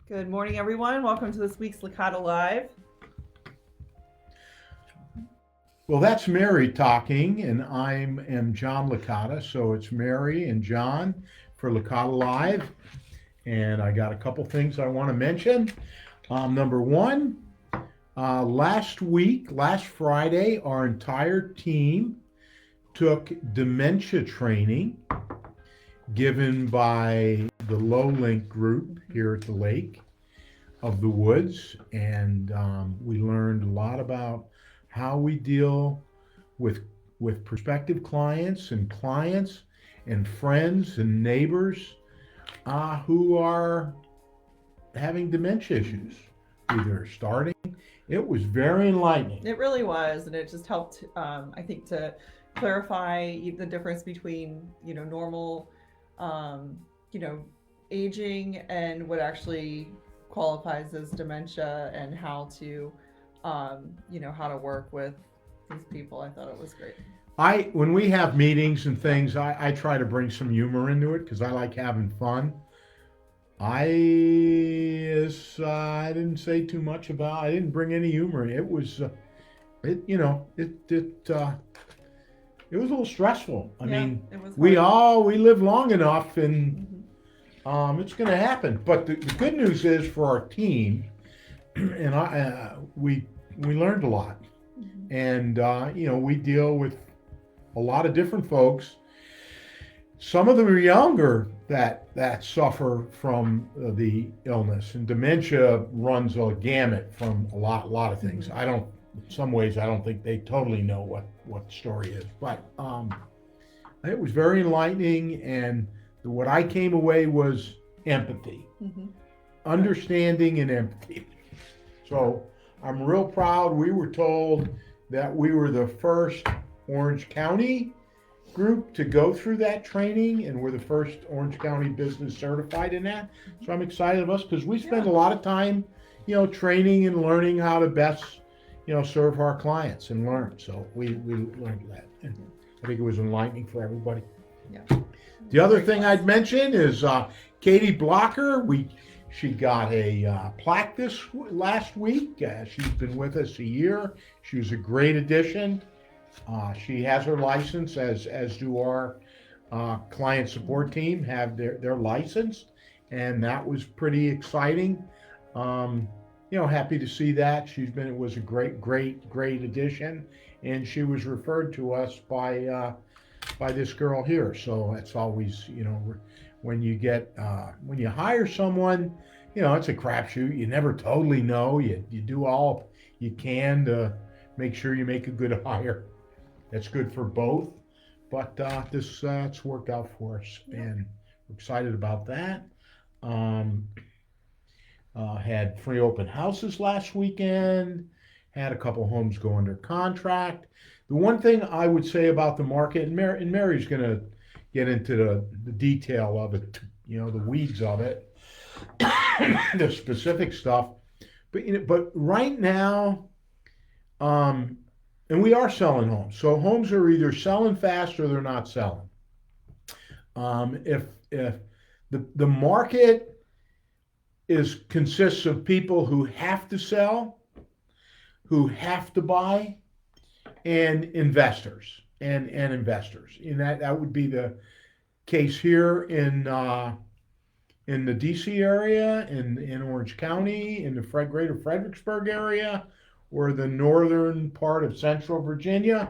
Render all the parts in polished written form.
Good morning, everyone. Welcome to this week's Licata Live. Well, that's Mary talking, and am John Licata. So it's Mary and John for Licata Live. And I got a couple things I want to mention. Number one, last Friday, our entire team took dementia training given by the Low Link group here at the Lake of the Woods. And we learned a lot about how we deal with prospective clients and friends and neighbors who are having dementia issues, either starting. It was very enlightening. It really was, and it just helped, I think, to clarify the difference between, normal, aging and what actually qualifies as dementia, and how to, how to work with these people. I thought it was great. When we have meetings and things, I try to bring some humor into it because I like having fun. I didn't say too much about. I didn't bring any humor. It was, it you know, it was a little stressful. I mean, it was we live long enough, and Mhm. it's going to happen. But the good news is for our team, and we learned a lot, Mhm. and we deal with a lot of different folks. Some of them are younger that suffer from the illness, and dementia runs a gamut from a lot of things. I don't, in some ways, I don't think they totally know what the story is, but it was very enlightening, and what I came away was empathy, Mhm. understanding, and empathy. So I'm real proud. We were told that we were the first Orange County group to go through that training, and we're the first Orange County business certified in that. So I'm excited of us because we spend a lot of time, training and learning how to best, serve our clients and learn. So we learned that, and I think it was enlightening for everybody. Yeah. The other thing I'd mention is Katie Blocker. She got a plaque last week. She's been with us a year. She was a great addition. She has her license, as do our client support team have their license, and that was pretty exciting. Happy to see that. It was a great addition, and she was referred to us by this girl here. So it's always, when you hire someone, it's a crapshoot. You never totally know. You do all you can to make sure you make a good hire. That's good for both. But it's worked out for us, and we're excited about that. Um, had free open houses last weekend. Had a couple homes go under contract. The one thing I would say about the market, and Mary's going to get into the detail of it, the weeds of it, the specific stuff. But right now, um, and we are selling homes. So homes are either selling fast or they're not selling. If the market consists of people who have to sell, who have to buy, and investors, and that would be the case here in the DC area, in Orange County, in the greater Fredericksburg area, or the northern part of Central Virginia,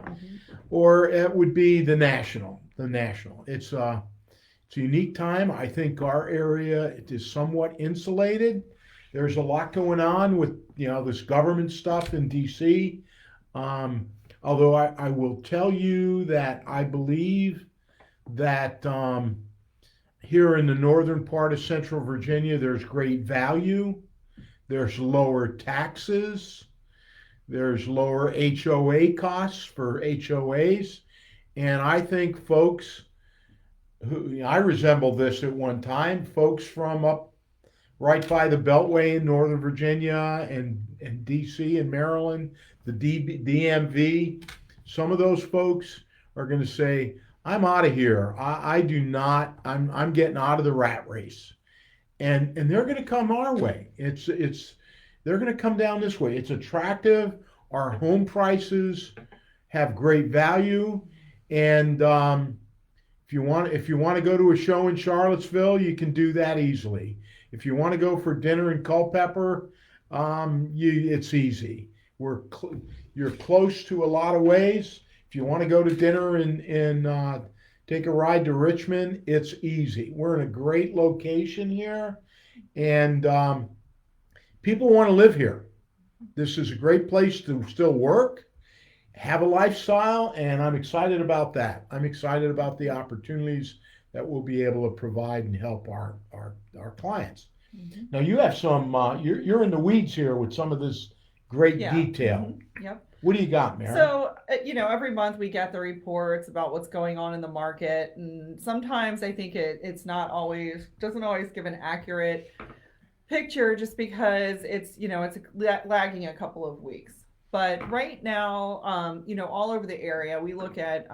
or it would be the national. It's a unique time. I think our area is somewhat insulated. There's a lot going on with this government stuff in DC. Um, Although I will tell you that I believe that here in the northern part of Central Virginia, there's great value. There's lower taxes. There's lower HOA costs for HOAs. And I think folks I resembled this at one time, folks from up right by the Beltway in Northern Virginia and DC and Maryland, the DMV, some of those folks are going to say, I'm out of here. I do not, I'm getting out of the rat race. and they're going to come our way. It's they're going to come down this way. It's attractive. Our home prices have great value, and if you want to go to a show in Charlottesville, you can do that easily. If you want to go for dinner in Culpeper, it's easy. You're close to a lot of ways. If you want to go to dinner in take a ride to Richmond, it's easy. We're in a great location here, and people want to live here. This is a great place to still work, have a lifestyle, and I'm excited about that. I'm excited about the opportunities that we'll be able to provide and help our clients. Mm-hmm. Now you have some. You're in the weeds here with some of this great Yeah. detail. Mm-hmm. Yep. What do you got, Mary? So, every month we get the reports about what's going on in the market, and sometimes I think doesn't always give an accurate picture just because it's lagging a couple of weeks. But right now, all over the area, we look at,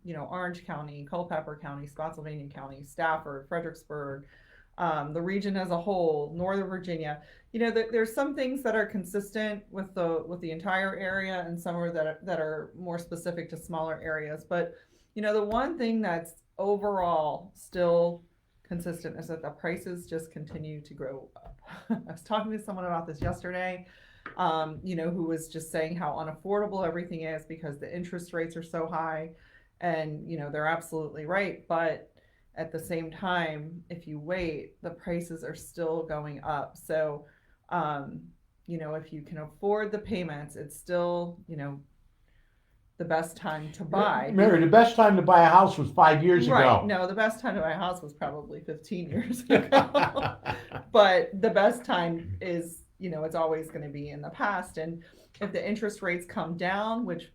Orange County, Culpeper County, Spotsylvania County, Stafford, Fredericksburg, the region as a whole, Northern Virginia. There's some things that are consistent with the entire area, and some are that are more specific to smaller areas. But the one thing that's overall still consistent is that the prices just continue to grow up. I was talking to someone about this yesterday, who was just saying how unaffordable everything is because the interest rates are so high, and they're absolutely right. But at the same time, if you wait, the prices are still going up. So, if you can afford the payments, it's still, the best time to buy. Mary, the best time to buy a house was 5 years Right. ago. No, the best time to buy a house was probably 15 years ago. But the best time is, it's always going to be in the past. And if the interest rates come down, which,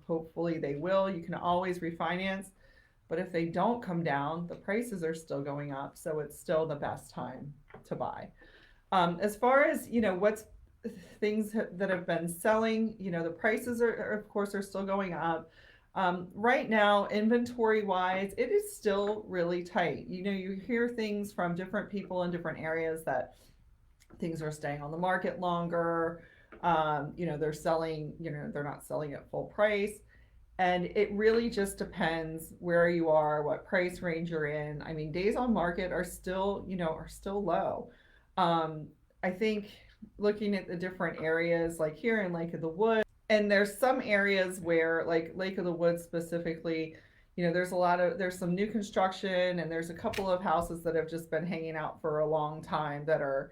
hopefully they will, you can always refinance. But if they don't come down, the prices are still going up. So it's still the best time to buy. As far as, what's things that have been selling, the prices are of course are still going up. Right now, inventory wise, it is still really tight. You hear things from different people in different areas that things are staying on the market longer. They're selling, they're not selling at full price. And it really just depends where you are, what price range you're in. I mean, days on market are still low. I think looking at the different areas, like here in Lake of the Woods, and there's some areas where, like Lake of the Woods specifically, there's some new construction, and there's a couple of houses that have just been hanging out for a long time that are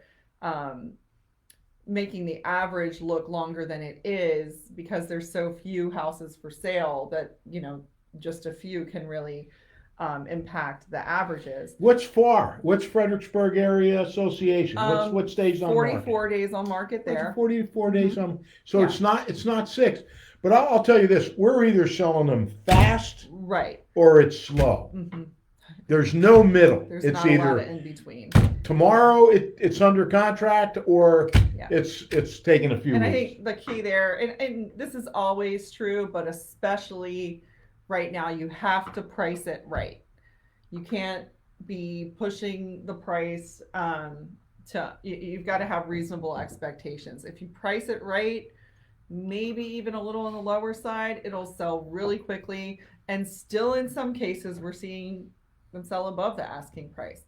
making the average look longer than it is because there's so few houses for sale that just a few can really impact the averages. What's FAR? What's Fredericksburg Area Association? What days on 44 market? days on market there. 44 days on. So Yeah. it's not 6. But I'll tell you this: we're either selling them fast, Right. or it's slow. Mm-hmm. There's no middle. There's It's not a lot either of in between. tomorrow it's under contract, or Yeah. it's taking a few And weeks. I think the key there, and this is always true, but especially right now, you have to price it right. You can't be pushing the price you've got to have reasonable expectations. If you price it right, maybe even a little on the lower side, it'll sell really quickly. And still in some cases, we're seeing them sell above the asking price.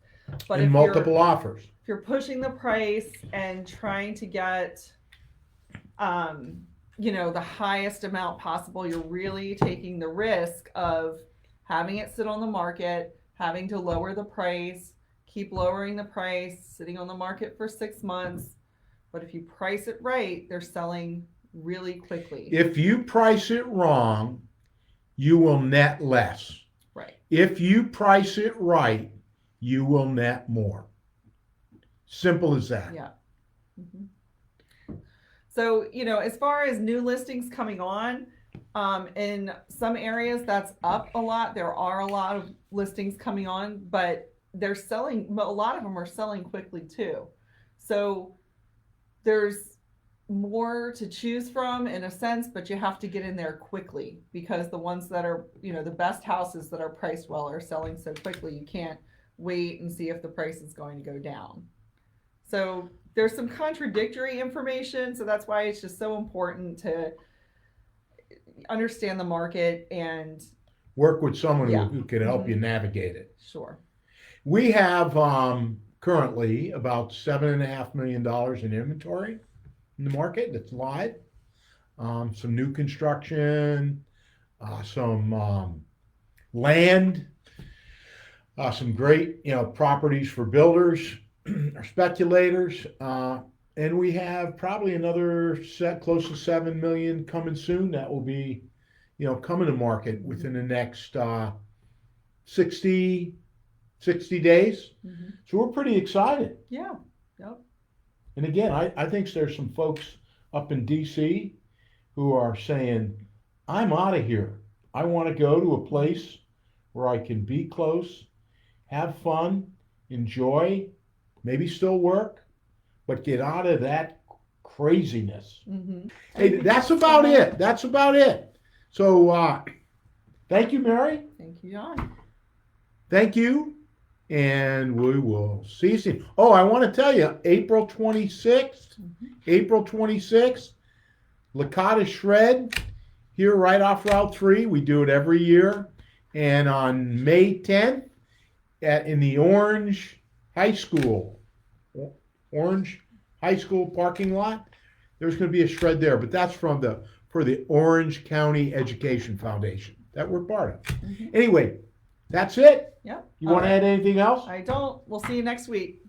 But and multiple offers. If you're pushing the price and trying to get the highest amount possible, you're really taking the risk of having it sit on the market, having to lower the price, keep lowering the price, sitting on the market for 6 months. But if you price it right, they're selling really quickly. If you price it wrong, you will net less. Right. If you price it right, you will net more. Simple as that. Yeah. Mm-hmm. So, as far as new listings coming on, in some areas that's up a lot. There are a lot of listings coming on, but they're selling, a lot of them are selling quickly too. So there's more to choose from in a sense, but you have to get in there quickly because the ones that are, the best houses that are priced well are selling so quickly. You can't wait and see if the price is going to go down. So there's some contradictory information. So that's why it's just so important to understand the market and Work with someone Yeah. who can help you Mhm. navigate it. sure. We have currently about $7.5 million in inventory in the market that's live. Some new construction, some land, some great properties for builders or speculators, and we have probably another set close to 7 million coming soon. That will be coming to market within the next 60 days. hmm So we're pretty excited. Yeah. Yep. And again, I think there's some folks up in DC who are saying, I'm out of here. I want to go to a place where I can be close, have fun, enjoy, maybe still work, but get out of that craziness. hmm Hey, that's about it. That's about it. So thank you, Mary. Thank you, John. Thank you. And we will see you soon. Oh, I want to tell you, April 26th, April 26th, Licata Shred here right off Route 3. We do it every year. And on May 10th, in the Orange High School parking lot, there's going to be a shred there. But that's for the Orange County Education Foundation that we're part of. Mhm. Anyway, that's it. Yep. You want to add anything else? I don't. We'll see you next week.